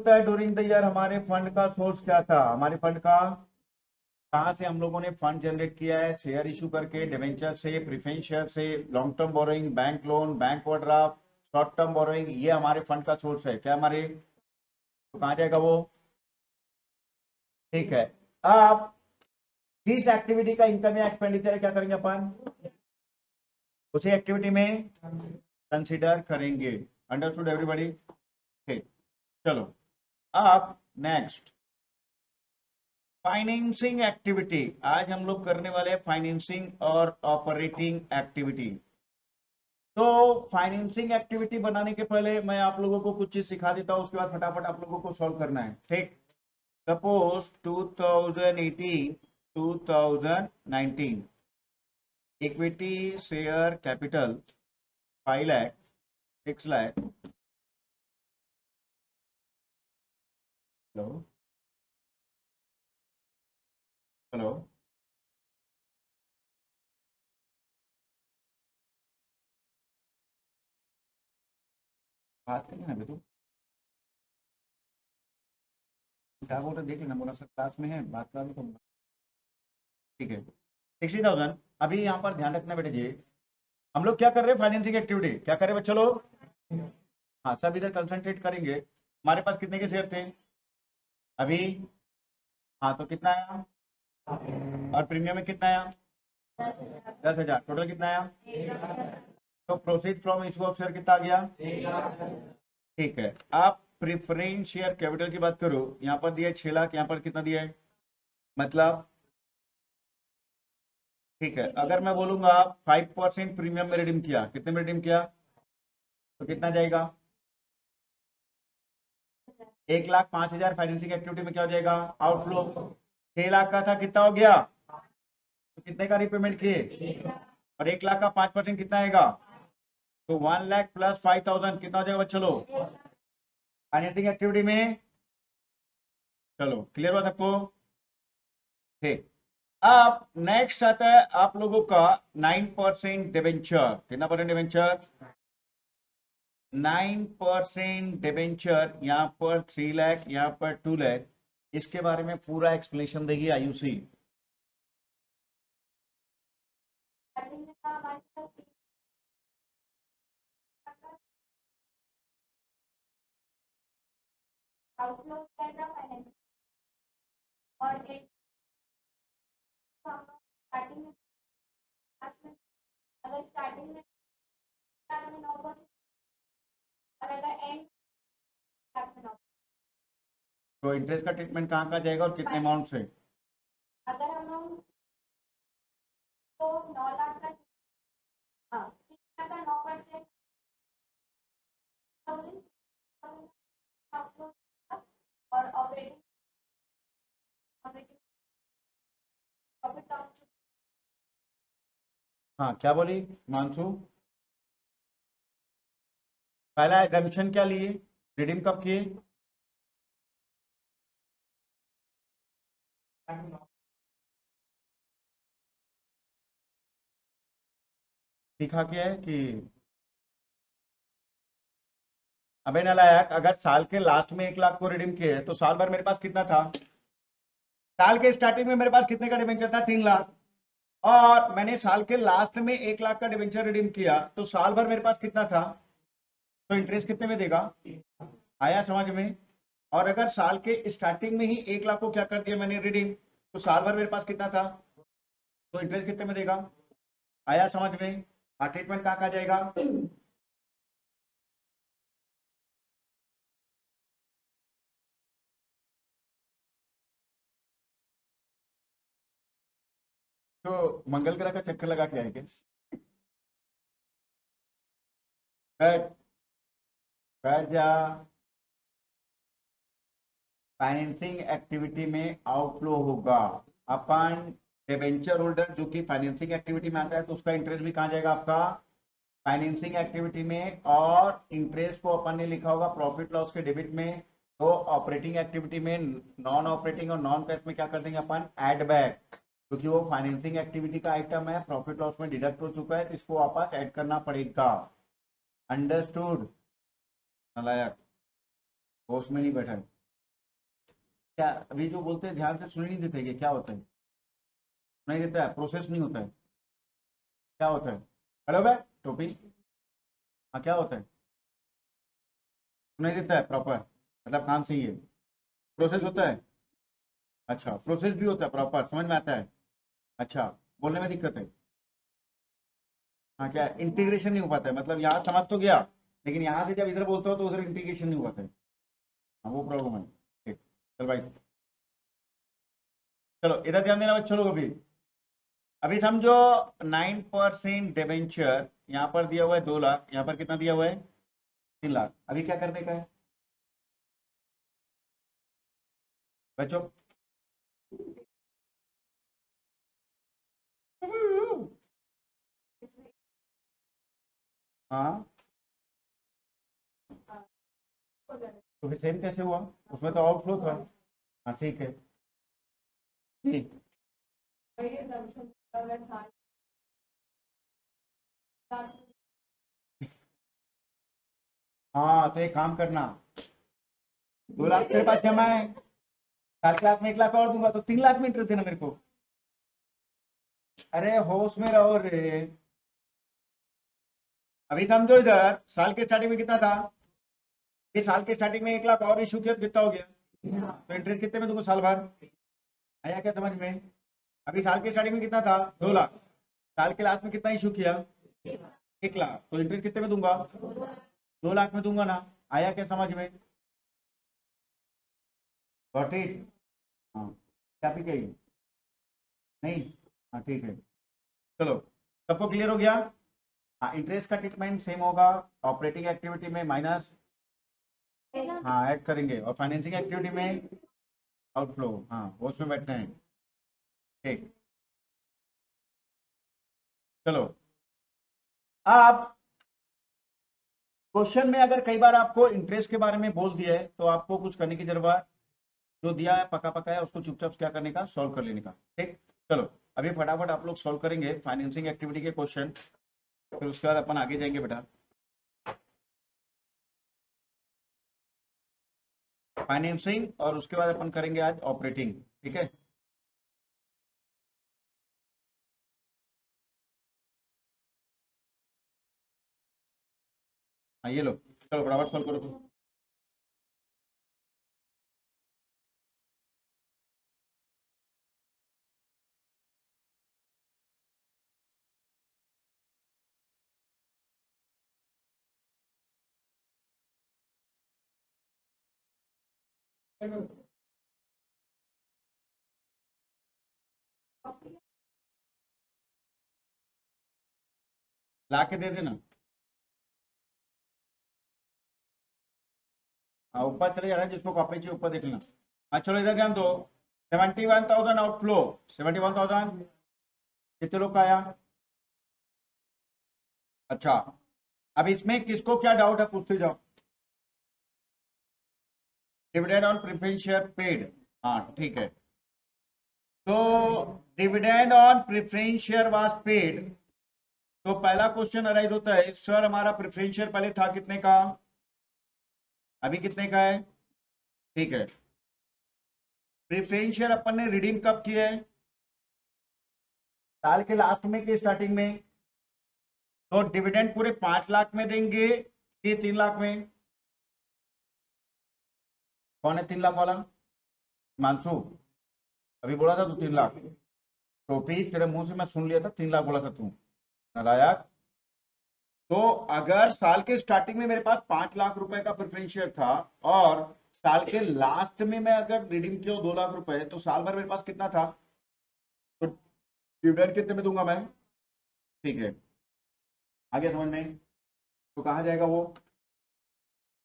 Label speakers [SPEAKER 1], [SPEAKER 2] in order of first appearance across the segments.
[SPEAKER 1] होता है during the year हमारे फंड का सोर्स क्या था, हमारे फंड का कहाँ से हम लोगों ने फंड जनरेट किया है, शेयर इशू करके, डिवेंचर से, प्रेफरेंस शेयर से, long term borrowing, bank loan, bank overdraft, short term borrowing, ये हमारे फंड का सोर्स है क्या हमारे, तो कहाँ जाएगा वो। ठीक है, अब किस एक्टिविटी का इनकम या एक्सपेंडिचर है क्या करेंगे अपन, उसी एक्टिविटी में कंसिडर करेंगे। Understood everybody. ठीक, चलो अब नेक्स्ट फाइनेंसिंग एक्टिविटी। आज हम लोग करने वाले हैं फाइनेंसिंग और ऑपरेटिंग एक्टिविटी। तो फाइनेंसिंग एक्टिविटी बनाने के पहले मैं आप लोगों को कुछ चीज सिखा देता हूं, उसके बाद फटाफट आप लोगों को सॉल्व करना है। ठीक, suppose 2018 2019 equity share capital 5 lakh 6 lakh. Hello hello, बात करना है बेटू, क्या बोल रहे देख लेना, बोला सर क्लास में है बात करा तो। ठीक है, 60,000। अभी यहाँ पर ध्यान रखना बेटे जी, हम लोग क्या कर रहे हैं, फाइनेंसिंग एक्टिविटी क्या कर रहे हैं बच्चों लोग। हाँ, सब इधर कंसंट्रेट करेंगे। हमारे पास कितने के शेयर थे अभी, हाँ तो कितना आया, और प्रीमियम में कितना आया, 10,000, टोटल कितना आया, तो proceed from issue of share कितना आ गया। ठीक है, आप प्रेफरेंस शेयर कैपिटल की बात करो, यहाँ पर दिया है 6 लाख, यहाँ पर कितना दिया है, मतलब ठीक है, अगर मैं बोलूंगा 5% प्रीमियम में रिडीम किया, कितने में रिडीम किया, तो कितना जाएगा, 1,05,000 फाइनेंसिंग एक्टिविटी में क्या हो जाएगा, आउटफ्लो। 6 लाख का था, कितना हो गया, तो कितने का रिपेमेंट किए, और 1 लाख का 5% कितना आएगा, तो 1 लाख प्लस 5,000 कितना हो जाएगा बच्चों लोग फाइनेंसिंग एक्टिविटी में। चलो क्लियर हुआ सबको। ठीक, अब नेक्स्ट आता है आप लोगों का 9% डिबेंचर, कितना परसेंट डिबेंचर, 9% डिबेंचर, यहाँ पर 3 लाख, यहाँ पर 2 लाख। इसके बारे में पूरा एक्सप्लेनेशन देगी आयुषी।
[SPEAKER 2] आउटफ्लो कैसा फाइनेंस और एक स्टार्टिंग में अगर स्टार्टिंग में 9% और अगर एंड में 9,
[SPEAKER 1] तो इंटरेस्ट का ट्रीटमेंट कहाँ कहाँ जाएगा और कितने अमाउंट से,
[SPEAKER 2] अगर हम तो 9 लाख का, हाँ 3 लाख का 9% और ऑपरेटिंग ऑपरेटिंग प्रॉफिट,
[SPEAKER 1] हाँ क्या बोली मानसू, पहला एग्जामिशन क्या लिए, रिडीम कब किए, सीखा क्या है कि, अबे नालायक, अगर साल के लास्ट में 1 लाख को रिडीम किए तो साल भर मेरे पास कितना था, साल के स्टार्टिंग में मेरे पास कितने का डिबेंचर था, 3 लाख, और मैंने साल के लास्ट में 1 लाख का डिबेंचर रिडीम किया तो साल भर मेरे पास कितना था, तो इंटरेस्ट कितने में देगा, आया समझ में। और अगर साल के स्टार्टिंग में ही 1 लाख को क्या कर दिया मैंने रिडीम, तो साल भर मेरे पास कितना था, तो इंटरेस्ट कितने में देगा, आया समझ में। ट्रीटमेंट कहाँ कहाँ जाएगा, तो मंगल ग्रह का चक्कर लगा के आएंगे, बैठ बैठ जा। फाइनेंसिंग एक्टिविटी में आउटफ्लो होगा, अपन डिबेंचर होल्डर जो कि फाइनेंसिंग एक्टिविटी में आता है तो उसका इंटरेस्ट भी कहाँ जाएगा आपका, फाइनेंसिंग एक्टिविटी में, और इंटरेस्ट को अपन ने लिखा होगा प्रॉफिट लॉस के डेबिट में। तो ऑपरेटिंग एक्टिविटी में नॉन ऑपरेटिंग और नॉन कैश में क्या कर देंगे अपन, ऐड बैक, क्योंकि वो फाइनेंसिंग एक्टिविटी का आइटम है, प्रॉफिट लॉस में डिडक्ट हो चुका है तो इसको वापस ऐड करना पड़ेगा। अंडरस्टूड नालायक, होश में नहीं बैठा है क्या? अभी जो बोलते हैं ध्यान से सुन नहीं देते कि क्या होता है? नहीं देता है, प्रोसेस नहीं होता है, क्या होता है? हेलो भाई टोपी, हाँ क्या होता है? नहीं देता है प्रॉपर, मतलब काम सही है, प्रोसेस होता है। अच्छा, प्रोसेस भी होता है प्रॉपर, समझ में आता है। अच्छा, बोलने में दिक्कत है। हाँ, क्या इंटीग्रेशन नहीं हो पाता है, मतलब यहाँ समझ तो गया, लेकिन यहाँ से जब इधर बोलते हो तो उधर इंटीग्रेशन नहीं हो पाता है। हाँ, वो प्रॉब्लम है। ठीक, चल भाई, चलो इधर ध्यान देना बच्चों लोग। अभी अभी समझो 9% डिबेंचर यहाँ पर दिया हुआ है 2 लाख, यहाँ पर कितना दिया हुआ है 3 लाख। अभी क्या करने का है बच्चों? हाँ, तो फिर सेम कैसे हुआ? उसमें तो आउटफ्लो था। हाँ ठीक है, ठीक। हाँ, तो एक काम करना, 2 लाख तेरे पास जमा है, 7 लाख में 1 लाख और दूंगा तो 3 लाख में इंटरेस्ट देना मेरे को। अरे होश में रहो रे। अभी समझो इधर साल के स्टार्टिंग में कितना था, इस साल के स्टार्टिंग में 1 लाख और इशू किया तो कितना हो गया, तो इंटरेस्ट कितने में दूंगा साल भर? आया क्या समझ में? अभी साल के स्टार्टिंग में कितना था 2 लाख, साल के लास्ट में कितना इशू किया 1 लाख, तो इंटरेस्ट कितने में दूंगा 2 लाख में दूंगा ना। आया क्या समझ में? Got it? हाँ, क्या भी कही नहीं? हाँ ठीक है, चलो सबको क्लियर हो गया। हाँ, इंटरेस्ट का ट्रीटमेंट सेम होगा, ऑपरेटिंग एक्टिविटी में माइनस, हाँ ऐड करेंगे, और फाइनेंसिंग एक्टिविटी में आउटफ्लो, हाँ वो उसमें बैठते हैं। ठीक, चलो अब क्वेश्चन में अगर कई बार आपको इंटरेस्ट के बारे में बोल दिया है तो आपको कुछ करने की जरूरत, जो दिया है पका पका है उसको चुपचाप क्या करने का, सॉल्व कर लेने का। ठीक, चलो अभी फटाफट आप लोग सॉल्व करेंगे फाइनेंसिंग एक्टिविटी के क्वेश्चन, फिर उसके बाद अपन आगे जाएंगे बेटा। फाइनेंसिंग और उसके बाद अपन करेंगे आज ऑपरेटिंग, ठीक है। हाँ ये लो, चलो फटाफट सॉल्व करो तुम। ला के दे देना। हाँ ऊपर चले जाना, जिसको कॉपी चाहिए ऊपर देख लेना। हाँ चलो इधर ध्यान दो, 71,000 आउटफ्लो, 71,000 कितने लोग का आया? अच्छा, अब इसमें किसको क्या डाउट है पूछते जाओ। Dividend on preference share paid, हाँ ठीक है। तो dividend on preference share was paid, तो पहला क्वेश्चन अराइज होता है, सर हमारा प्रेफरेंस शेयर पहले था कितने का, अभी कितने का है? ठीक है, प्रेफरेंस शेयर अपन ने रिडीम कब किया है? साल के लास्ट में कि स्टार्टिंग में? तो डिविडेंड पूरे 5 लाख में देंगे कि 3 लाख में? कौन है 3 लाख वाला? मानसू, अभी बोला था तू 3 लाख, टोपी तेरे मुंह से मैं सुन लिया था 3 लाख बोला था तू, नालायक। तो अगर साल के स्टार्टिंग में मेरे पास 5 लाख रुपए का प्रेफरेंस शेयर था, और साल के लास्ट में मैं अगर रिडीम किया 2 लाख रुपए, तो साल भर मेरे पास कितना था, तो डिविडेंड कितने में दूंगा मैं? ठीक है, आगे समझ में? तो कहाँ जाएगा वो,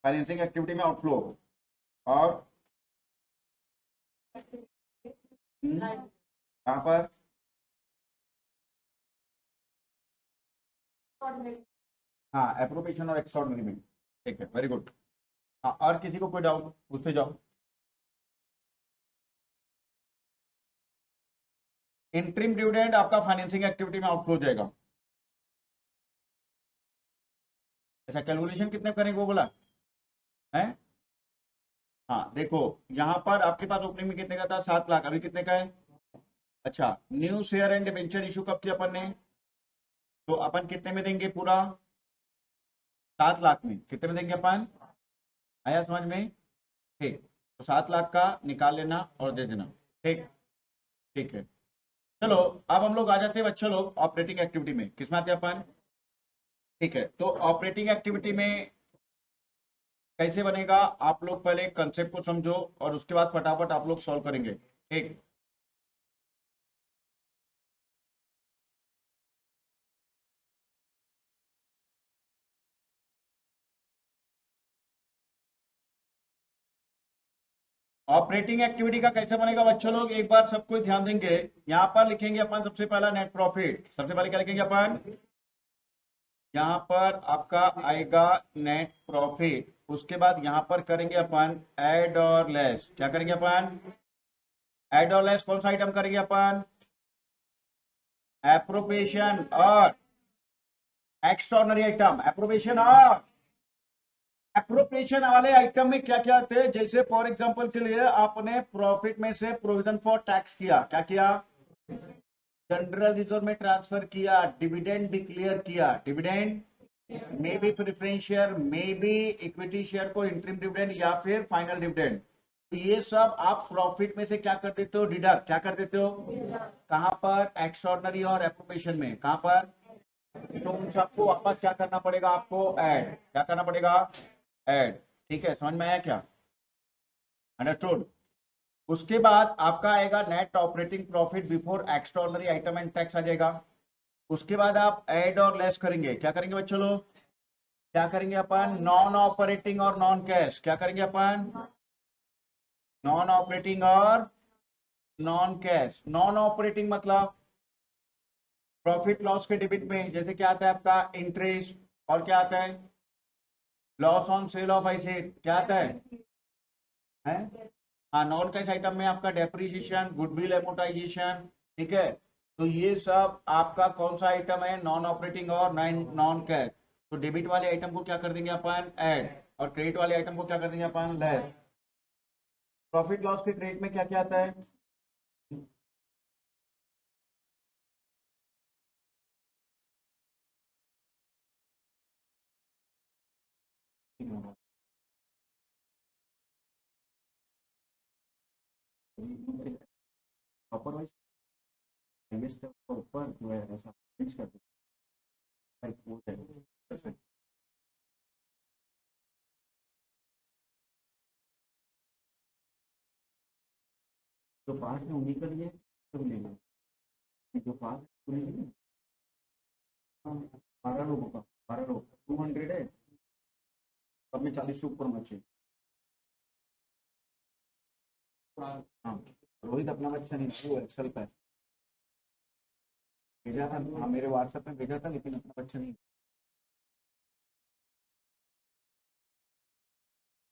[SPEAKER 1] फाइनेंसिंग एक्टिविटी में आउटफ्लो, और कहाँ पर? हाँ, एप्रोप्रिएशन और एक्स्ट्राऑर्डिनरी में। ठीक है, वेरी गुड। हाँ, और किसी को कोई डाउट पूछते जाओ। इंटरिम डिविडेंड आपका फाइनेंसिंग एक्टिविटी में आउटफ्लो जाएगा। अच्छा, कैलकुलेशन कितने करेंगे वो बोला है? हाँ देखो, यहाँ पर आपके पास ओपनिंग में कितने का था, 7 लाख, अभी कितने का है। अच्छा, new share and debenture issue कब किया अपन ने, तो अपन कितने में देंगे पूरा, 7 लाख में, कितने में देंगे अपन, आया समझ में। ठीक, तो 7 लाख का निकाल लेना और दे देना। ठीक, ठीक है। चलो, अब हम लोग आ जाते हैं बच्चों लोग ऑपरेटिंग एक्टिविटी में, किसमें आते हैं अपन। ठीक है, तो ऑपरेटिंग एक्टिविटी में कैसे बनेगा, आप लोग पहले कंसेप्ट को समझो और उसके बाद फटाफट आप लोग सॉल्व करेंगे। ठीक, ऑपरेटिंग एक्टिविटी का कैसे बनेगा बच्चों लोग, एक बार सबको ध्यान देंगे। यहाँ पर लिखेंगे अपन सबसे पहला नेट प्रॉफिट, सबसे पहले क्या लिखेंगे अपन, यहाँ पर आपका आएगा नेट प्रॉफिट। उसके बाद यहाँ पर करेंगे अपन ऐड और लेस, क्या करेंगे अपन, ऐड और लेस कौन सा आइटम करेंगे अपन, एप्रोप्रिएशन और एक्स्ट्राऑर्डिनरी आइटम। एप्रोप्रिएशन और एप्रोप्रिएशन वाले आइटम में क्या क्या थे, जैसे फॉर एग्जांपल के लिए आपने प्रॉफिट में से प्रोविजन फॉर टैक्स किया, क्या किया, जनरल रिजर्व में ट्रांसफर किया, डिविडेंड डिक्लेयर किया, dividend may be preferential, may be equity share को इंटरिम डिविडेंड या फिर फाइनल डिविडेंड। तो ये सब आप प्रॉफिट में से क्या कर देते हो, डिडक्ट, क्या कर देते हो, कहां पर, एक्स्ट्राऑर्डिनरी और एप्रोप्रिएशन में, कहां पर, तो उन सबको वापस क्या करना पड़ेगा आपको, ऐड, क्या करना पड़ेगा, ऐड। ठीक है, समझ में आया क्या, अंडरस्टूड। उसके बाद आपका आएगा net operating profit before extraordinary item and tax आ जाएगा। उसके बाद आप ऐड और लेस करेंगे, क्या करेंगे बच्चों लोग, क्या करेंगे अपन, नॉन ऑपरेटिंग और नॉन कैश, क्या करेंगे अपन, नॉन ऑपरेटिंग और नॉन कैश। नॉन ऑपरेटिंग मतलब प्रॉफिट लॉस के डेबिट में जैसे क्या आता है आपका, इंटरेस्ट, और क्या आता है, loss on sale of asset, क्या आता है? हाँ, नॉन कैश आइटम में आपका डेप्रिसिएशन, गुडविल एमोटाइजेशन। ठीक है, तो ये सब आपका कौन सा आइटम है, नॉन ऑपरेटिंग और नॉन कैश। तो डेबिट वाले आइटम को क्या कर देंगे अपन, ऐड, और क्रेडिट वाले आइटम को क्या कर देंगे अपन, लेस। प्रॉफिट लॉस के क्रेडिट में क्या क्या आता है, प्रॉपर वाइज ऊपर जो है ऐसा फिक्स कर दो। जो पास में उन्हीं का लिए तो लेंगे, जो पास उन्हीं के लिए। हाँ, 12 लोगों का, 12 लोग 200 है, सब में 40 से ऊपर बचे। हाँ, रोहित अपना बच्चा नहीं था, वो एक्सेल पे भेजा था, हाँ मेरे व्हाट्सएप में भेजा था, लेकिन अपना बच्चा नहीं।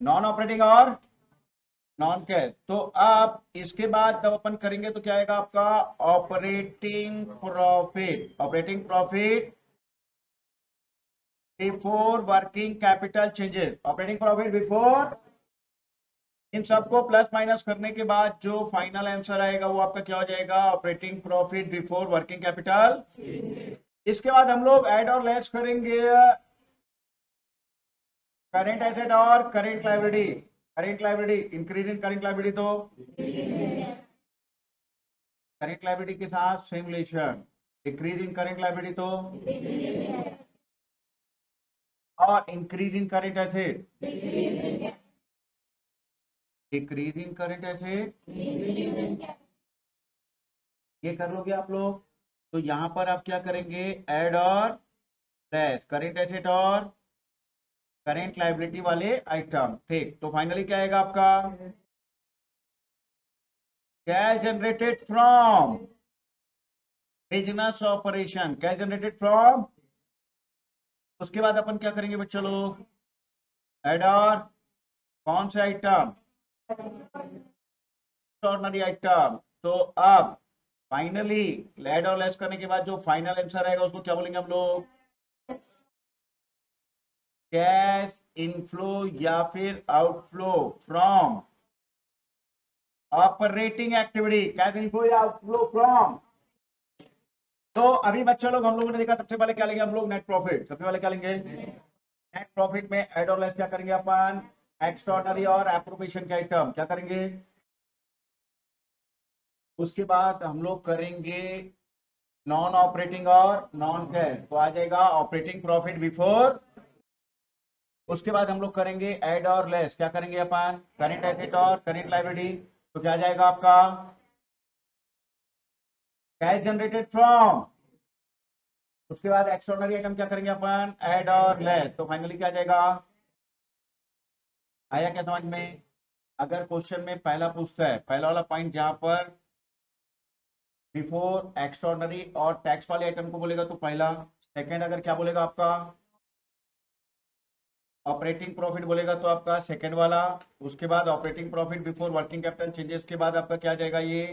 [SPEAKER 1] नॉन ऑपरेटिंग और नॉन कैश, तो आप इसके बाद जब अपन करेंगे तो क्या आएगा आपका, operating profit, operating profit before working capital changes, operating profit before, इन सबको प्लस माइनस करने के बाद जो फाइनल आंसर आएगा वो आपका क्या हो जाएगा, operating profit before working capital. इसके बाद हम लोग ऐड और लेस करेंगे करेंट एसेट और current liability. Current liability, increase in current liability, तो करेंट लायबिलिटी के साथ same relation, decrease in current liability तो, और increase in current asset, decrease in current asset, ये कर लोगे आप लोग। तो यहां पर आप क्या करेंगे, ऐड और लेस करेंट एसेट और करेंट लायबिलिटी वाले आइटम। ठीक, तो फाइनली क्या आएगा आपका, cash generated from business operation, cash generated from. उसके बाद अपन क्या करेंगे बच्चों लोग, ऐड और कौन से आइटम, एक्स्ट्राऑर्डिनरी आइटम। तो अब फाइनली ऐड और लेस करने के बाद जो फाइनल आंसर आएगा उसको क्या बोलेंगे हम लोग, कैश इनफ्लो या फिर outflow from operating activity, cash inflow या आउटफ्लो फ्रॉम। तो अभी बच्चों लोग हम लोगों ने देखा सबसे पहले क्या लेंगे हम लोग, नेट प्रॉफिट। सबसे पहले क्या लेंगे, नेट प्रॉफिट में एड और लेस क्या करेंगे अपन, एक्स्ट्राऑर्डिनरी और एप्रोप्रिएशन के आइटम क्या करेंगे। उसके बाद हम लोग करेंगे नॉन ऑपरेटिंग और नॉन कैश, तो आ जाएगा ऑपरेटिंग प्रॉफिट बिफोर। उसके बाद हम लोग करेंगे एड और लेस, क्या करेंगे अपन, करेंट एसेट और करेंट लायबिलिटी, तो क्या जाएगा आपका कैश जनरेटेड फ्रॉम। उसके बाद एक्स्ट्राऑर्डिनरी आइटम क्या करेंगे अपन, एड और लेस, तो फाइनली क्या जाएगा। आया क्या समझ में। अगर क्वेश्चन में पहला पूछता है, पहला वाला पॉइंट जहां पर बिफोर एक्स्ट्राऑर्डिनरी और टैक्स वाले आइटम को बोलेगा तो पहला, सेकंड अगर क्या बोलेगा आपका ऑपरेटिंग प्रॉफिट बोलेगा तो आपका सेकंड वाला। उसके बाद operating profit before working capital changes के बाद आपका क्या जाएगा, ये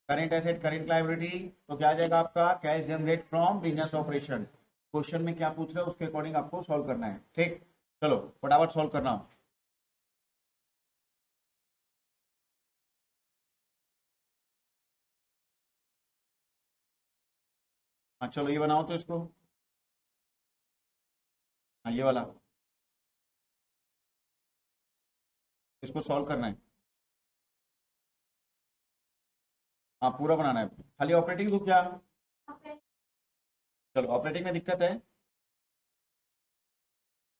[SPEAKER 1] करेंट एसेट करेंट लायबिलिटी, तो क्या जाएगा आपका cash generate from business operation. Question में क्या पूछ रहे हैं उसके अकॉर्डिंग आपको सॉल्व करना है, ठीक। चलो फटाफट सॉल्व करना। हाँ चलो ये बनाओ तो इसको, हाँ ये वाला, इसको सॉल्व करना है। हाँ पूरा बनाना है, खाली ऑपरेटिंग को क्या, चलो ऑपरेटिंग में दिक्कत है,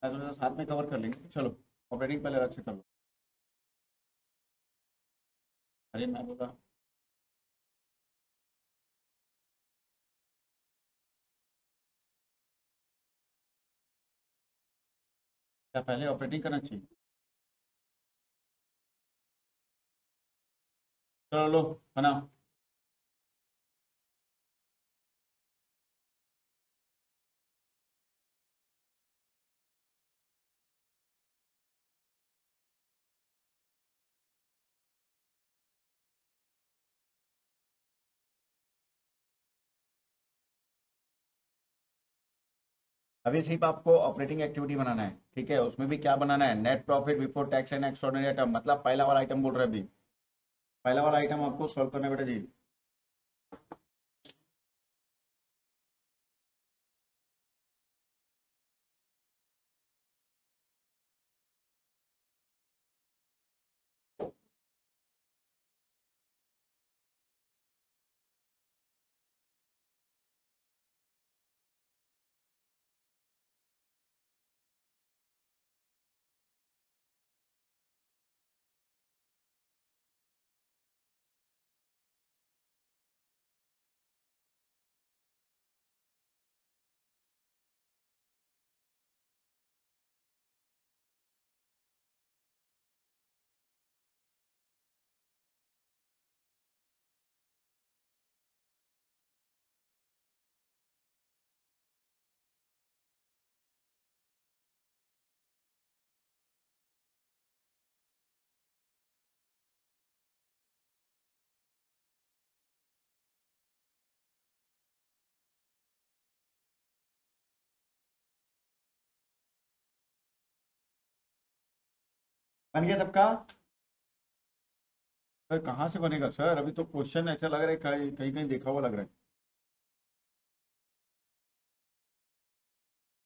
[SPEAKER 1] तो साथ में कवर कर लेंगे। चलो ऑपरेटिंग पहले अलग से कर लो। अरे मैं बोला क्या पहले ऑपरेटिंग करना चाहिए। चलो लो बनाओ। अभी सिर्फ आपको ऑपरेटिंग एक्टिविटी बनाना है, ठीक है। उसमें भी क्या बनाना है, net profit before tax and extraordinary item, मतलब पहला वाला आइटम बोल रहे हैं अभी, पहला वाला आइटम आपको सॉल्व करना है बेटा जी। बन गया सबका। सर कहाँ से बनेगा सर, अभी तो क्वेश्चन ऐसा लग रहा है कहीं कहीं कहीं देखा हुआ लग रहा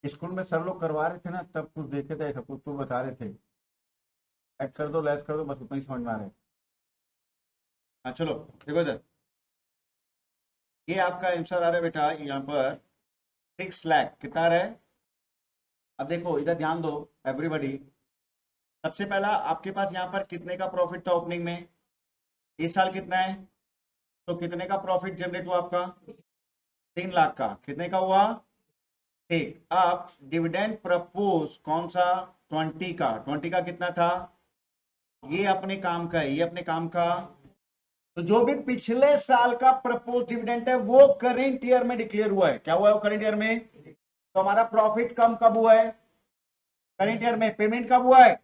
[SPEAKER 1] है। स्कूल में सर लोग करवा रहे थे ना, तब कुछ देखे थे, ऐसा कुछ तो बता रहे थे, ऐड कर दो लेस कर दो, बस उतना ही समझ में आ रहा है। हाँ चलो देखो इधर, ये आपका आंसर आ रहा है बेटा यहाँ पर 6 लाख, कितना आ रहा है। अब देखो इधर ध्यान दो एवरीबॉडी, सबसे पहला आपके पास यहाँ पर कितने का प्रॉफिट था ओपनिंग में, इस साल कितना है, तो कितने का प्रॉफिट जनरेट हुआ आपका, 3 लाख का, कितने का हुआ, ठीक। अब डिविडेंड प्रपोज कौन सा, 20 का कितना था, ये अपने काम का है, ये अपने काम का। तो जो भी पिछले साल का प्रपोज डिविडेंड है वो करेंट ईयर में डिक्लेयर हुआ है, क्या हुआ है वो करेंट ईयर में, तो हमारा प्रॉफिट कम कब हुआ है, करेंट ईयर में, पेमेंट कब हुआ है,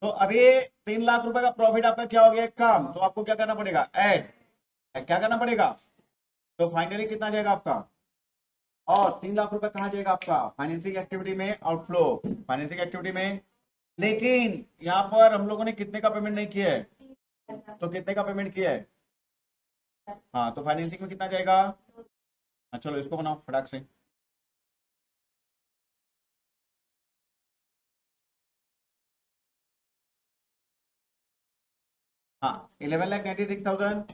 [SPEAKER 1] तो अभी 3 लाख रुपए का प्रॉफिट आपका क्या हो गया कम, तो आपको क्या करना पड़ेगा, ऐड, क्या करना पड़ेगा, तो फाइनली कितना जाएगा आपका और 3 लाख रुपए कहाँ जाएगा आपका? फाइनेंसिंग एक्टिविटी में आउटफ्लो, फाइनेंसिंग एक्टिविटी में। लेकिन यहाँ पर हम लोगों ने कितने का पेमेंट नहीं किया है, तो कितने का पेमेंट किया है? हाँ, तो फाइनेंसिंग में कितना जाएगा? हाँ, चलो इसको बनाओ फटाक से। हाँ, 11,96,000।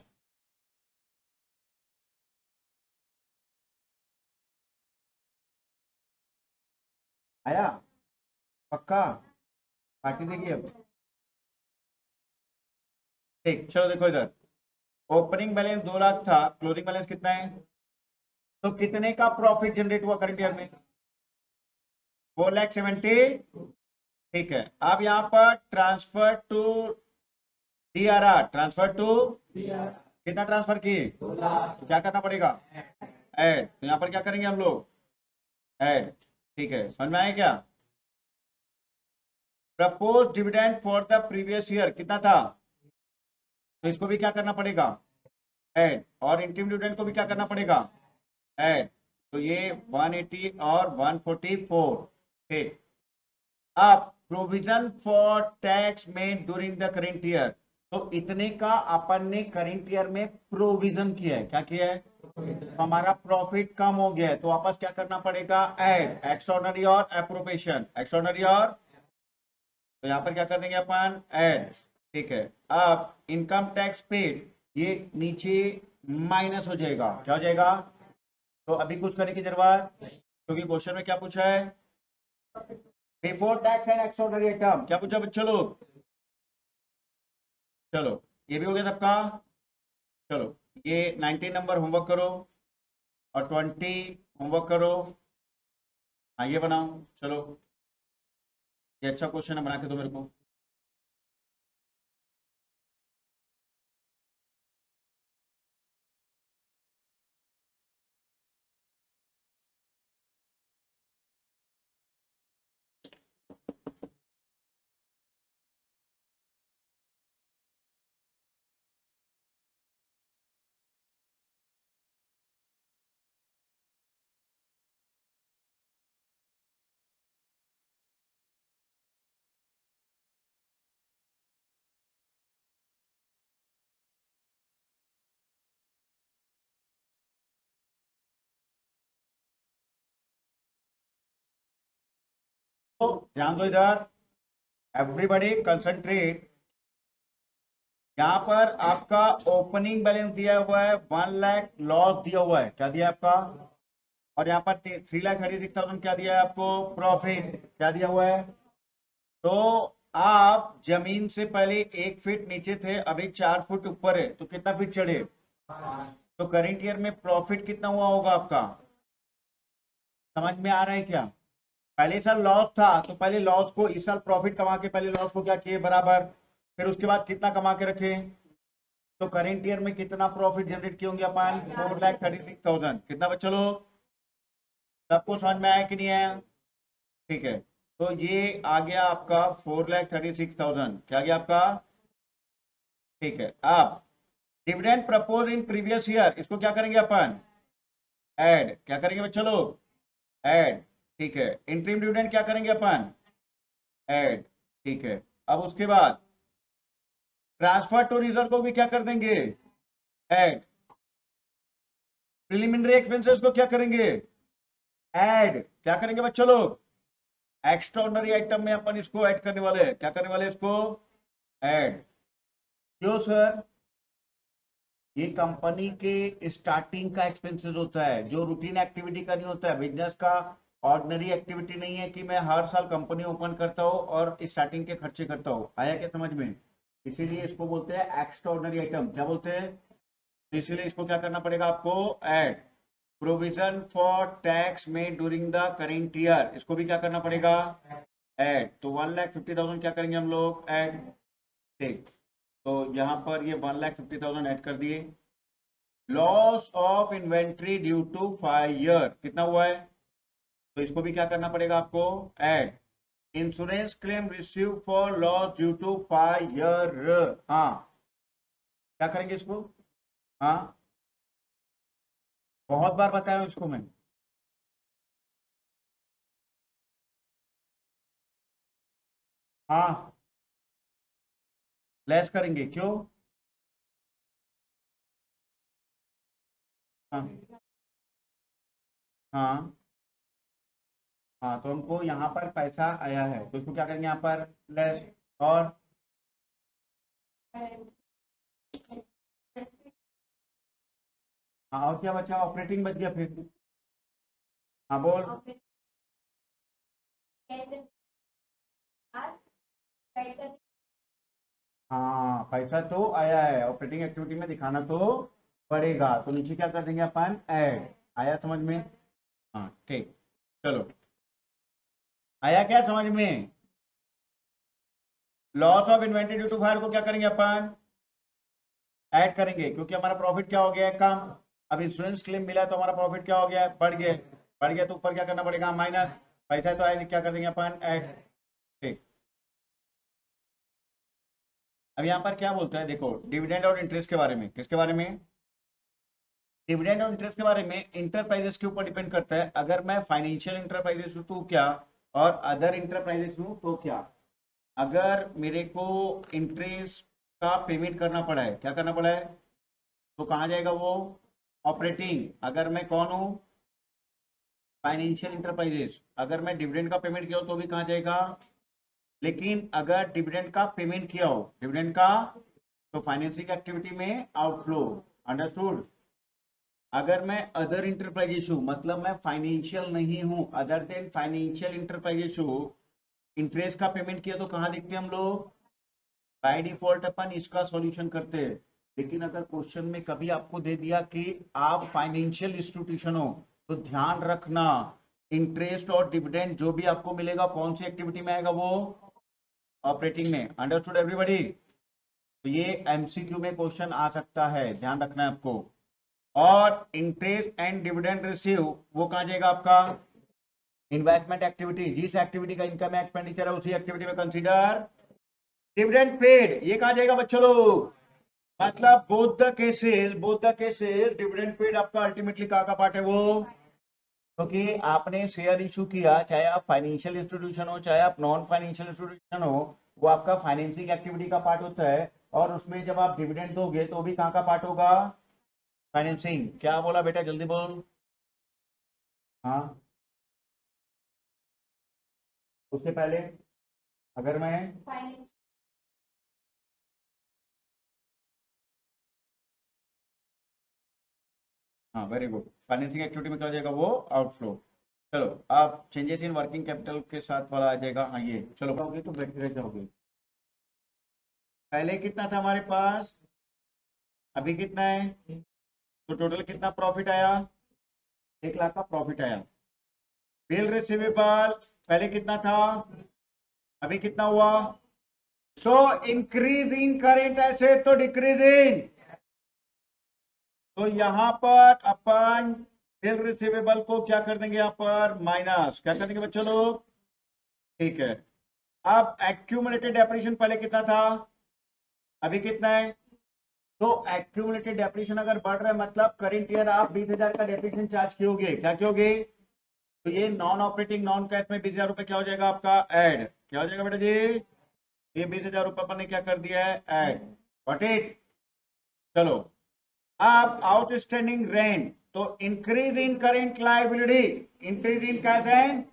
[SPEAKER 1] आया? पक्का? पार्टी देगी अब? ठीक, चलो देखो इधर, ओपनिंग बैलेंस 2 लाख था, क्लोजिंग बैलेंस कितना है? तो कितने का प्रॉफिट जनरेट हुआ करंट ईयर में? 4,70,000। ठीक है, अब यहाँ पर transfer to DRR, transfer to कितना ट्रांसफर किए? तो क्या करना पड़ेगा? ऐड। तो यहाँ पर क्या करेंगे हम लोग? ऐड। ठीक है, समझ में आया क्या? Propose dividend for the previous year कितना था? तो इसको भी क्या करना पड़ेगा? ऐड। और इंटीरिम डिविडेंड को भी क्या करना पड़ेगा? ऐड। तो ये 180 और 144। ठीक, अब provision for tax made during the current year, तो इतने का अपन ने करेंट ईयर में प्रोविजन किया है। क्या किया है? तो हमारा प्रॉफिट कम हो गया है, तो वापस क्या करना पड़ेगा? ऐड, एक्स्ट्राऑर्डिनरी और एप्रोप्रिएशन, एक्स्ट्राऑर्डिनरी और, तो यहाँ पर क्या कर देंगे अपन? ऐड। ठीक है, अब इनकम टैक्स पेड ये नीचे माइनस हो जाएगा। क्या हो जाएगा? तो अभी कुछ करने की जरूरत, क्योंकि क्वेश्चन में क्या पूछा है? Before tax and extraordinary item क्या पूछा बच्चों लोग? चलो, ये भी हो गया सबका। चलो, ये 19 नंबर होमवर्क करो और 20 होमवर्क करो। हाँ, ये बनाओ। चलो, ये अच्छा क्वेश्चन है, बना के दो मेरे को। तो ध्यान दो इधर, एवरीबॉडी कंसंट्रेट। यहाँ पर आपका ओपनिंग बैलेंस दिया हुआ है 1 लाख, लॉस दिया हुआ है। क्या दिया है आपका? और यहाँ पर 3,36,000 क्या दिया है आपको? प्रॉफिट। क्या दिया हुआ है? तो आप जमीन से पहले 1 फीट नीचे थे, अभी 4 फुट ऊपर है, तो कितना फीट चढ़े? तो करेंट ईयर में प्रॉफिट कितना हुआ होगा आपका? समझ में आ रहा है क्या? पहले साल लॉस था, तो पहले लॉस को, इस साल प्रॉफिट कमा के पहले लॉस को क्या किए? बराबर। फिर उसके बाद कितना कमा के रखे? तो करेंट ईयर में कितना प्रॉफिट जनरेट किए होंगे अपन? 4,36,000। कितना बच्चों लोग? सबको समझ में आया कि नहीं आया? ठीक है, तो ये आ गया आपका 4,36,000। क्या गया आपका? ठीक है, अब dividend propose in previous year, इसको क्या करेंगे अपन? ऐड। क्या करेंगे बच्चों लोग? ऐड। ठीक है, इंटरिम डिविडेंड क्या करेंगे अपन? ऐड। ठीक है, अब उसके बाद ट्रांसफर टू रिजर्व को भी क्या कर देंगे? ऐड। प्रिलिमिनरी एक्सपेंसेस को क्या करेंगे? ऐड। क्या करेंगे बच्चों लोग? एक्स्ट्राऑर्डिनरी आइटम में अपन इसको ऐड करने वाले हैं। क्या करने वाले हैं इसको? ऐड। क्यों सर? ये कंपनी के स्टार्टिंग का एक्सपेंसेस होता है, जो रूटीन एक्टिविटी का नहीं होता है। बिजनेस का ऑर्डिनरी एक्टिविटी नहीं है कि मैं हर साल कंपनी ओपन करता हूँ और स्टार्टिंग के खर्चे करता हूँ। आया क्या समझ में? इसीलिए इसको बोलते हैं एक्स्ट्राऑर्डिनरी आइटम। क्या बोलते हैं? तो इसीलिए इसको क्या करना पड़ेगा आपको? Add. Provision for tax made during the current year, इसको भी क्या करना पड़ेगा? ऐड। तो 1,50,000 क्या करेंगे हम लोग? ऐड। ठीक, तो यहाँ पर ये 1,50,000 ऐड कर दिए। Loss of inventory due to fire कितना हुआ है? तो इसको भी क्या करना पड़ेगा आपको? Add. Insurance claim receive for loss due to fire. हाँ, क्या करेंगे इसको? हाँ, बहुत बार बताया हूं इसको मैं। हाँ लेस करेंगे क्यों? हाँ हाँ हाँ, तो हमको यहाँ पर पैसा आया है तो इसको क्या करेंगे यहाँ पर लेस। और हाँ, और क्या बचा? ऑपरेटिंग बच गया फिर। हाँ बोल। हाँ पैसा तो आया है, ऑपरेटिंग एक्टिविटी में दिखाना तो पड़ेगा, तो नीचे क्या कर देंगे अपन? ऐड। आया समझ में? हाँ ठीक। चलो, आया क्या समझ में? Loss of inventory due to fire को क्या करेंगे अपन? ऐड करेंगे, क्योंकि हमारा प्रॉफिट क्या हो गया है? कम। अब इंश्योरेंस क्लेम मिला है तो हमारा प्रॉफिट क्या हो गया है? बढ़ गया। बढ़ गया तो ऊपर क्या करना पड़ेगा? माइनस। पैसा तो आया नहीं, क्या कर देंगे अपन? ऐड। ठीक। अब यहाँ पर क्या बोलता है देखो, डिविडेंड और इंटरेस्ट के बारे में। किसके बारे में? डिविडेंड और इंटरेस्ट के बारे में। इंटरप्राइजेस के ऊपर डिपेंड करता है, अगर मैं फाइनेंशियल इंटरप्राइजेस हूँ तो क्या, और अदर इंटरप्राइजेस हूँ तो क्या। अगर मेरे को इंटरेस्ट का पेमेंट करना पड़ा है, क्या करना पड़ा है, तो कहाँ जाएगा वो? ऑपरेटिंग। अगर मैं कौन हूँ? Financial enterprises. अगर मैं डिविडेंड का पेमेंट किया हो तो भी कहाँ जाएगा? लेकिन अगर डिविडेंड का पेमेंट किया हो, डिविडेंड का, तो फाइनेंसिंग एक्टिविटी में आउटफ्लो। अंडरस्टूड? अगर मैं अदर इंटरप्राइजेस हूँ, मतलब मैं फाइनेंशियल नहीं हूँ, अदर देन फाइनेंशियल इंटरप्राइजेस हूँ, इंटरेस्ट का पेमेंट किया तो कहाँ देखते हैं हम लोग? बाय डिफॉल्ट अपन इसका सॉल्यूशन करते हैं। लेकिन अगर क्वेश्चन में कभी आपको दे दिया कि आप फाइनेंशियल इंस्टीट्यूशन हो, तो ध्यान रखना, इंटरेस्ट और डिविडेंड जो भी आपको मिलेगा कौन सी एक्टिविटी में आएगा? वो ऑपरेटिंग में। Understood everybody? तो ये एमसीक्यू में क्वेश्चन आ सकता है, ध्यान रखना है आपको। और इंटरेस्ट एंड डिविडेंड रिसीव वो कहाँ जाएगा आपका? Investment activity. जिस एक्टिविटी का इनकम एक्सपेंडिचर है उसी एक्टिविटी में कंसीडर डिविडेंड पेड। ये कहाँ जाएगा बच्चों लोग? मतलब both the cases dividend paid आपका अल्टीमेटली कहाँ का पार्ट है? वो, क्योंकि आपने शेयर इशू किया, चाहे आप फाइनेंशियल इंस्टीट्यूशन हो चाहे आप नॉन फाइनेंशियल इंस्टीट्यूशन हो, वो आपका फाइनेंसिंग एक्टिविटी का पार्ट होता है। और उसमें जब आप डिविडेंड दोगे तो भी कहाँ का पार्ट होगा? फाइनेंसिंग। क्या बोला बेटा, जल्दी बोल। हाँ, उसके पहले अगर मैं, हाँ वेरी गुड, फाइनेंसिंग एक्टिविटी में क्या हो जाएगा? वो आउटफ्लो। चलो, आप चेंजेस इन वर्किंग कैपिटल के साथ वाला आ जाएगा। हाँ ये चलो, होगी तो बैठ रह जाओगे। पहले कितना था हमारे पास, अभी कितना है, तो टोटल कितना प्रॉफिट आया? 1 लाख का प्रॉफिट आया। बिल रिसीवेबल पहले कितना था, अभी कितना हुआ? So increase in current asset तो डिक्रीज इन, तो यहां पर अपन बिल रिसीवेबल को क्या कर देंगे? यहाँ पर माइनस। क्या कर देंगे बच्चों लोग? ठीक है। अब एक्यूमुलेटेड डेप्रिसिएशन पहले कितना था, अभी कितना है? तो एक्यूमुलेटेड डेप्रिसिएशन अगर बढ़ रहा है मतलब करंट ईयर आप 20,000 का डेप्रिसिएशन चार्ज कियोगे। क्या कियोगे? तो ये नॉन ऑपरेटिंग नॉन कैश में 20,000 रुपए क्या हो जाएगा आपका? ऐड। क्या हो जाएगा बेटा जी? ये 20,000 रुपए अपन ने क्या कर दिया है? ऐड। Got it? चलो, अब आउटस्टैंडिंग रेंट तो increase in current liability, increase in cash and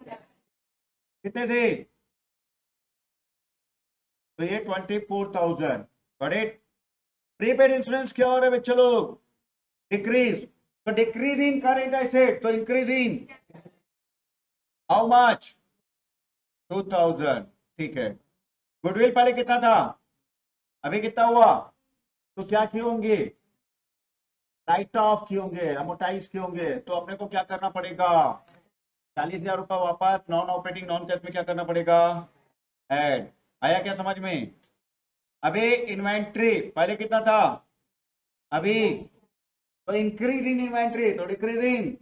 [SPEAKER 1] कितने से? तो ये 24,000। Got it? प्रीपेड इंश्योरेंस क्या हो रहा है बच्चों लोग? डिक्रीज। तो डिक्रीज इन करेंट एसेट तो इंक्रीज इन हाउ मच? 2,000। ठीक है। गुडविल पहले कितना था, अभी कितना हुआ? तो क्या किए होंगे? राइट ऑफ किए होंगे, अमोटाइज किए होंगे, तो अपने को क्या करना पड़ेगा? 40,000 रुपये वापस नॉन ऑपरेटिंग नॉन कैश में क्या करना पड़ेगा? ऐड। आया क्या समझ में? अभी इन्वेंट्री पहले कितना था, अभी, तो इंक्रीज इन इन्वेंट्री तो डिक्रीज इन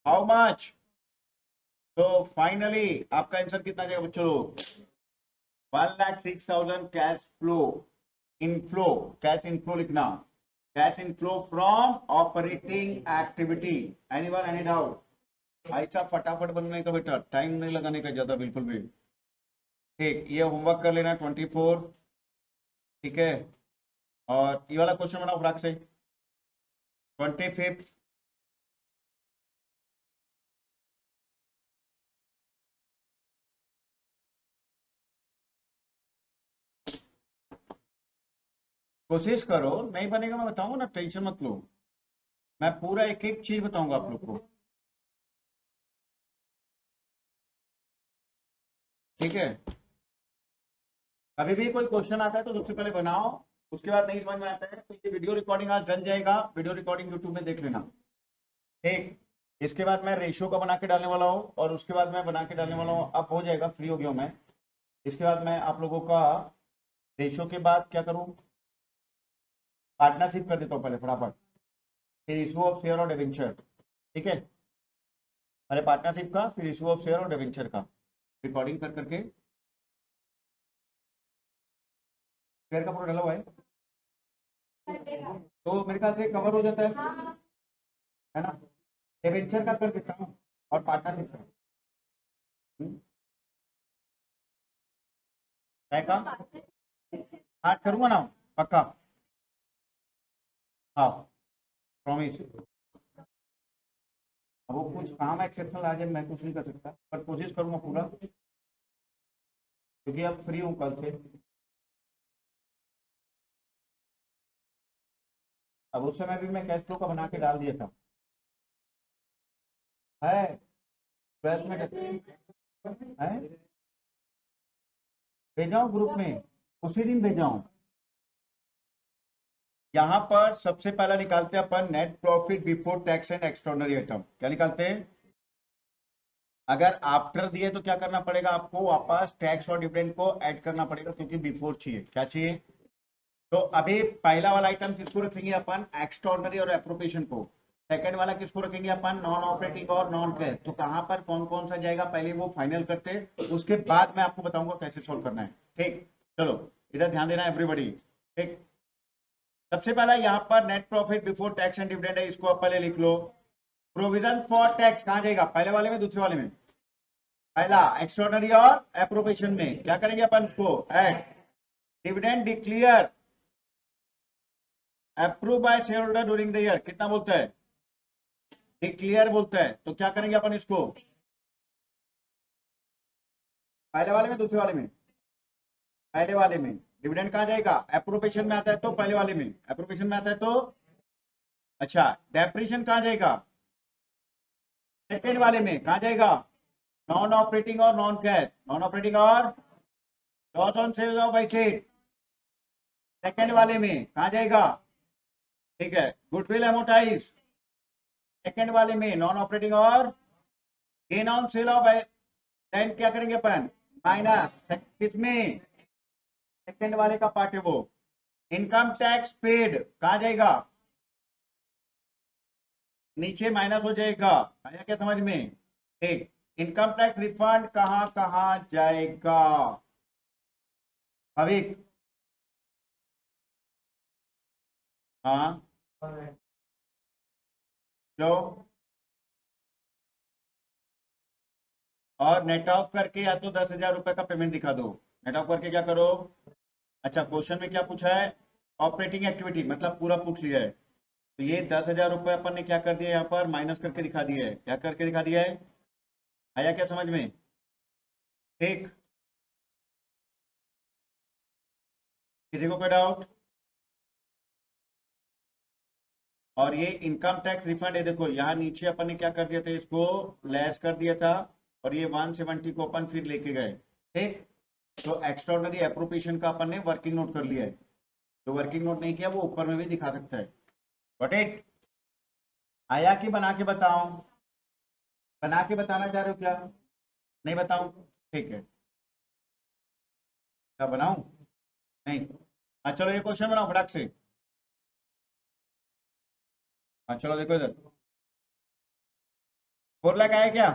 [SPEAKER 1] हाउ मच? तो फाइनली आपका आंसर कितना जाएगा बच्चों? 1,06,000 cash flow inflow. Cash inflow लिखना, cash inflow from operating activity. Anyone any doubt? ऐसा फटाफट बनने का बेटा, टाइम नहीं लगाने का ज्यादा बिल्कुल भी। ठीक, ये होमवर्क कर लेना 24। ठीक है, और ये वाला क्वेश्चन बनाओ फटाक से 25। कोशिश करो, नहीं बनेगा मैं बताऊंगा ना, टेंशन मत लो। मैं पूरा एक एक चीज बताऊंगा आप लोग को। ठीक है, कभी भी कोई क्वेश्चन आता है तो सबसे पहले बनाओ, उसके बाद नहीं समझ में आता है तो ये वीडियो रिकॉर्डिंग आज डल जाएगा, वीडियो रिकॉर्डिंग यूट्यूब में देख लेना। ठीक, इसके बाद मैं रेशियो का बना के डालने वाला हूँ, और उसके बाद मैं बना के डालने वाला हूँ, अब हो जाएगा, फ्री हो गया हूँ मैं। इसके बाद मैं आप लोगों का रेशियो के बाद क्या करूँ, पार्टनरशिप कर देता हूँ पहले फटाफट, फिर इशू ऑफ शेयर और डिवेंचर। ठीक है, पहले पार्टनरशिप का, फिर इशू ऑफ शेयर और डिवेंचर का, रिकॉर्डिंग कर करके। शेयर का पूरा डाला हुआ है
[SPEAKER 2] कर देगा।
[SPEAKER 1] तो मेरे ख्याल से कवर हो जाता
[SPEAKER 2] हाँ,
[SPEAKER 1] है ना। डिवेंचर का कर देता हूँ और पार्टनरशिप का। है का आज करूंगा ना, पक्का, हाँ, प्रॉमिस। अब वो कुछ काम एक्सेप्शनल आ जाए, मैं कुछ नहीं कर सकता, पर कोशिश करूंगा पूरा, क्योंकि अब फ्री हूँ कल से। अब उस समय भी मैं कैश फ्लो का बना के डाल दिया था, है 12th में है, भेजा हूँ ग्रुप में, उसी दिन भेजा हूँ। यहाँ पर सबसे पहला निकालते हैं अपन net profit before tax and extraordinary item. क्या निकालते हैं, अगर आफ्टर दिए तो क्या करना पड़ेगा आपको, वापस टैक्स और डिविडेंड को ऐड करना पड़ेगा, क्योंकि बिफोर चाहिए। क्या चाहिए, तो अभी पहला वाला आइटम किसको रखेंगे अपन, एक्स्ट्राऑर्डिनरी और एप्रोप्रिएशन को। सेकंड वाला किसको रखेंगे अपन, नॉन ऑपरेटिंग और नॉन कैश। तो कहां पर कौन कौन सा जाएगा, पहले वो फाइनल करते, उसके बाद मैं आपको बताऊंगा कैसे सोल्व करना है। ठीक, चलो इधर ध्यान देना एवरीबॉडी। ठीक, सबसे पहला यहाँ पर net profit before tax and dividend है, इसको आप पहले लिख लो। प्रोविजन फॉर टैक्स कहां जाएगा, पहले वाले में दूसरे वाले में, पहला एक्स्ट्राऑर्डिनरी और एप्रोप्रिएशन में। क्या करेंगे अपन उसको add, dividend declare approve by share holder during the year, कितना बोलता है, डिक्लेयर बोलता है। तो क्या करेंगे अपन इसको, पहले वाले में दूसरे वाले में, पहले वाले में। डिविडेंड कहां जाएगा, एप्रोप्रिएशन में आता है तो पहले वाले में, एप्रोप्रिएशन में आता है तो, अच्छा डेप्रिसिएशन कहां जाएगा, सेकेंड वाले में। कहां जाएगा, नॉन ऑपरेटिंग और नॉन कैश, नॉन ऑपरेटिंग और loss on sale of asset, second वाले में। कहां जाएगा, ठीक है, गुडविल एमोटाइज, सेकेंड वाले में, नॉन ऑपरेटिंग और gain on sale of, then क्या करेंगे अपन, माइनस किसमें, सेकेंड वाले का पार्ट है वो। इनकम टैक्स पेड कहां जाएगा, नीचे माइनस हो जाएगा, आया क्या समझ में। ठीक, इनकम टैक्स रिफंड कहां कहां जाएगा, भविक, हाँ, जो, और नेट ऑफ करके या तो 10,000 रुपए का पेमेंट दिखा दो। नेट ऑफ करके क्या करो, अच्छा क्वेश्चन में क्या पूछा है, ऑपरेटिंग एक्टिविटी मतलब पूरा पूछ लिया है, तो ये 10,000 रुपए अपन ने क्या कर दिया, यहाँ पर माइनस करके दिखा दिया है। क्या करके दिखा दिया है, आया क्या समझ में। ठीक, किसी को कोई डाउट, और ये इनकम टैक्स रिफंड है, देखो यहाँ नीचे अपन ने क्या कर दिया था, इसको लेस कर दिया था, और ये 170 को अपन फिर लेके गए। ठीक, तो एक्स्ट्राऑर्डिनरी एप्रोप्रिएशन का अपन ने वर्किंग नोट कर लिया है, जो वर्किंग नोट नहीं किया वो ऊपर में भी दिखा सकता है। गॉट इट, आया कि बना के बताऊं, बना के बताना चाह रहे हो क्या, नहीं बताऊं, ठीक है, क्या बनाऊं, नहीं, हाँ चलो ये क्वेश्चन बनाओ फटाक से। हाँ चलो देखो इधर, 4 लाख आया क्या,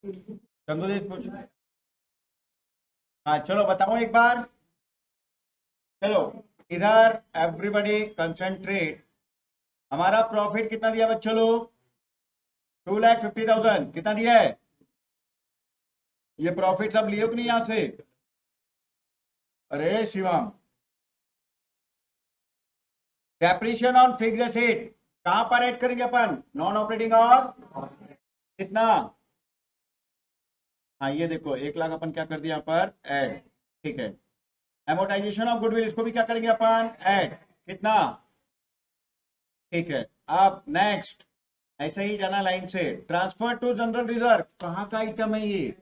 [SPEAKER 1] चंदू जी पूछ, हाँ चलो बताओ एक बार, चलो इधर एवरीबॉडी कंसंट्रेट। हमारा प्रॉफिट कितना दिया बच्चों लोग, 2,50,000 कितना दिया है, ये प्रॉफिट सब लियो कि नहीं यहां से? अरे Shivam, depreciation on fixed asset कहां पर ऐड करेंगे अपन? नॉन ऑपरेटिंग और कितना? हाँ ये देखो 1 लाख अपन क्या कर दिया यहाँ पर ऐड, ठीक है। एमोटाइजेशन ऑफ गुडविल इसको भी क्या करेंगे अपन? ऐड, कितना? ठीक है। अब नेक्स्ट ऐसे ही जाना लाइन से। ट्रांसफर टू जनरल रिजर्व कहाँ का आइटम है ये?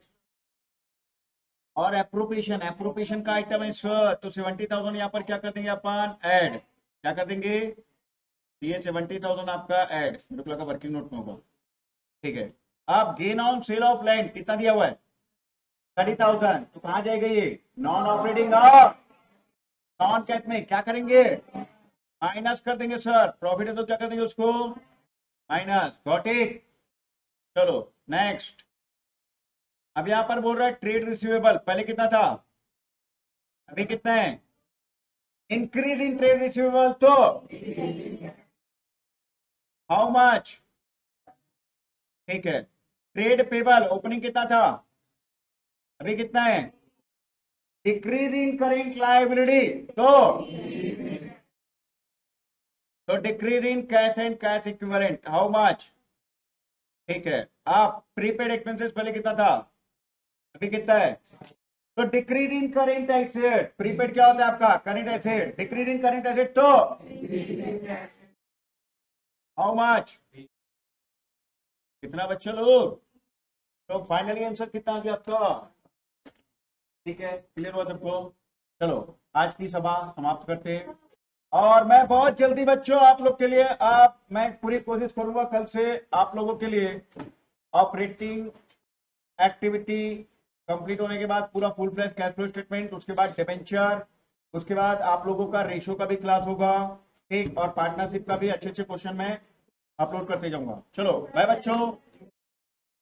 [SPEAKER 1] और एप्रोप्रिएशन, एप्रोप्रिएशन का आइटम है सर, तो 70,000 यहाँ पर क्या कर देंगे अपन? ऐड, क्या कर देंगे? ये 70,000 आपका ऐड, मेरे को लगा वर्किंग नोट में होगा, ठीक है। अब gain on sale of land कितना दिया हुआ है? 30,000, तो कहाँ जाएगा ये? नॉन ऑपरेटिंग और नॉन कैश में क्या करेंगे? माइनस कर देंगे सर। प्रॉफिट है तो क्या कर देंगे उसको? Minus, got it. चलो नेक्स्ट। अब यहां पर बोल रहा है ट्रेड रिसीवेबल, पहले कितना था, अभी कितना है? इंक्रीज इन ट्रेड रिसीवेबल, तो हाउ मच? ठीक है। ट्रेड पेबल ओपनिंग कितना था, अभी कितना है? डिक्रीज इन करेंट लायबिलिटी, तो decrease in cash and cash equivalent, how much? ठीक है। आप प्रीपेड एक्सपेंसेस पहले कितना था, अभी कितना है? तो डिक्रीज इन करेंट एसेट, प्रीपेड क्या होता है आपका? Current asset, decrease in current asset, तो हाउ मच? कितना बच्चे लोग? तो फाइनली आंसर कितना आ गया आपका? ठीक है, क्लियर हुआ सबको? चलो आज की सभा समाप्त करते हैं। और मैं बहुत जल्दी बच्चों आप लोग के लिए, मैं पूरी कोशिश करूंगा कल से आप लोगों के लिए ऑपरेटिंग एक्टिविटी कंप्लीट होने के बाद पूरा full flash cash flow statement, उसके बाद डिबेंचर, उसके बाद आप लोगों का रेशो का भी क्लास होगा, ठीक, और पार्टनरशिप का भी अच्छे अच्छे क्वेश्चन मैं अपलोड करते जाऊंगा। चलो बाय बच्चों।